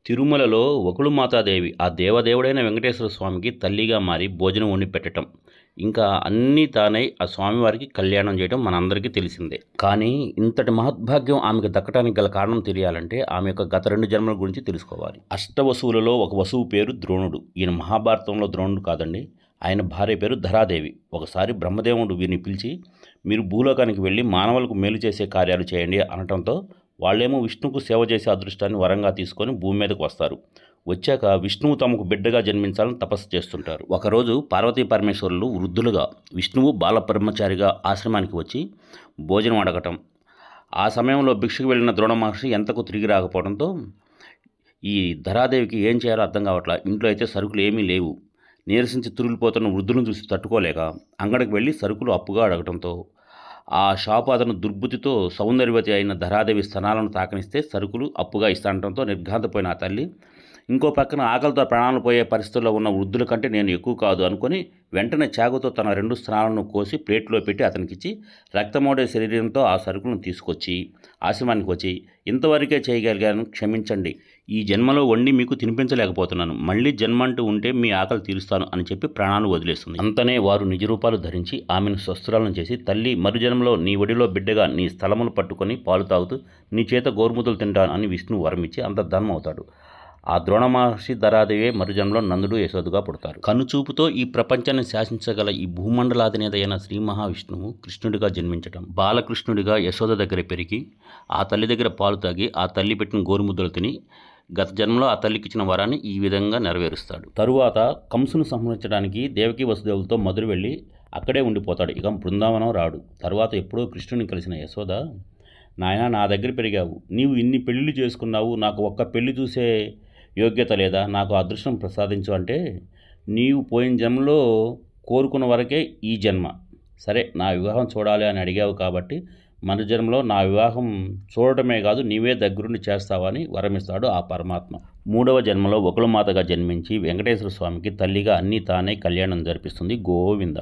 తిరుమలలో వకుళమాతాదేవి ఆ దేవదేవుడైన వెంకటేశ్వర స్వామికి తల్లిగా మారి భోజనం వండి పెట్టడం, ఇంకా అన్నీ తానై ఆ స్వామివారికి కళ్యాణం చేయడం మనందరికీ తెలిసిందే. కానీ ఇంతటి మహద్భాగ్యం ఆమెకు దక్కడానికి గల కారణం తెలియాలంటే ఆమె యొక్క గత 2 జన్మల గురించి తెలుసుకోవాలి. అష్టవసువులలో ఒక వసువు పేరు ద్రోణుడు. ఈయన మహాభారతంలో ద్రోణుడు కాదండి. ఆయన భార్య పేరు ధరాదేవి. ఒకసారి బ్రహ్మదేవుడు వీరిని పిలిచి, మీరు భూలోకానికి వెళ్ళి మానవులకు మేలు చేసే కార్యాలు చేయండి అనటంతో వాళ్ళేమో విష్ణువుకు సేవ చేసే అదృష్టాన్ని వరంగా తీసుకొని భూమి మీదకు వస్తారు. వచ్చాక విష్ణువు తమకు బిడ్డగా జన్మించాలని తపస్సు చేస్తుంటారు. ఒకరోజు పార్వతీ పరమేశ్వరులు వృద్ధులుగా, విష్ణువు బాలబ్రహ్మచారిగా ఆశ్రమానికి వచ్చి భోజనం అడగటం, ఆ సమయంలో భిక్షకు వెళ్ళిన ద్రోణ మహర్షి ఎంతకు తిరిగి రాకపోవడంతో ఈ ధరాదేవికి ఏం చేయాలో అర్థం కావట్లా. ఇంట్లో అయితే సరుకులు ఏమీ లేవు. నీరసించి తురిగిపోతున్న వృద్ధులను చూసి తట్టుకోలేక అంగడికి వెళ్ళి సరుకులు అప్పుగా అడగటంతో ఆ షాపు అతను దుర్బుద్ధితో సౌందర్యవతి అయిన ధరాదేవి స్తనాలను తాకనిస్తే సరుకులు అప్పుగా ఇస్తానడంతో నిర్ఘాంతపోయిన ఆ తల్లి, ఇంకో పక్కన ఆకలితో ప్రాణాలు పోయే పరిస్థితుల్లో ఉన్న వృద్ధుల కంటే నేను ఎక్కువ కాదు అనుకొని వెంటనే చాకుతో తన 2 స్తనాలను కోసి ప్లేట్లో పెట్టి అతనికిచ్చి రక్తమోడే శరీరంతో ఆ సరుకులను తీసుకొచ్చి ఆశ్రమానికి వచ్చి, ఇంతవరకే చేయగలిగాను, క్షమించండి. ఈ జన్మలో వండి మీకు తినిపించలేకపోతున్నాను. మళ్ళీ జన్మ అంటూ ఉంటే మీ ఆకలి తీరుస్తాను అని చెప్పి ప్రాణాలు వదిలేస్తుంది. అంతనే వారు నిజరూపాలు ధరించి ఆమెను స్వస్థురాలను చేసి, తల్లి మరుజన్మలో నీ ఒడిలో బిడ్డగా నీ స్థలమును పట్టుకొని పాలు తాగుతూ నీ చేత గోరుముద్దలు తింటాను అని విష్ణువు వరమిచ్చి అంతర్ధానం అవుతాడు. ఆ ద్రోణ మహర్షి ధరాదేవే మరుజన్మలో నందుడు యశోదగా పుడతారు. కనుచూపుతో ఈ ప్రపంచాన్ని శాసించగల ఈ భూమండలాధినేత అయిన శ్రీ మహావిష్ణువు కృష్ణుడిగా జన్మించటం, బాలకృష్ణుడిగా యశోద దగ్గర పెరిగి ఆ తల్లి దగ్గర పాలు తాగి ఆ తల్లి పెట్టిన గోరుముద్దలు తిని గత జన్మలో ఆ తల్లికి ఇచ్చిన వరాన్ని ఈ విధంగా నెరవేరుస్తాడు. తరువాత కంసును సంహరించడానికి దేవకీ వసుదేవులతో మధుర వెళ్ళి అక్కడే ఉండిపోతాడు. ఇక బృందావనం రాడు. తర్వాత ఎప్పుడో కృష్ణుని కలిసిన యశోద, నాయనా, నా దగ్గర పెరిగావు, నీవు ఇన్ని పెళ్ళిళ్ళు చేసుకున్నావు, నాకు ఒక్క పెళ్లి చూసే యోగ్యత లేదా, నాకు అదృష్టం ప్రసాదించు అంటే, నీవు పోయిన జన్మలో కోరుకున్న వరకే ఈ జన్మ, సరే నా వివాహం చూడాలి అని అడిగావు కాబట్టి మన జన్మలో నా వివాహం చూడటమే కాదు నీవే దగ్గరుండి చేస్తావని వరమిస్తాడు ఆ పరమాత్మ. 3వ జన్మలో వకుళమాతగా జన్మించి వెంకటేశ్వర స్వామికి తల్లిగా అన్నీ తానే కళ్యాణం జరిపిస్తుంది గోవింద.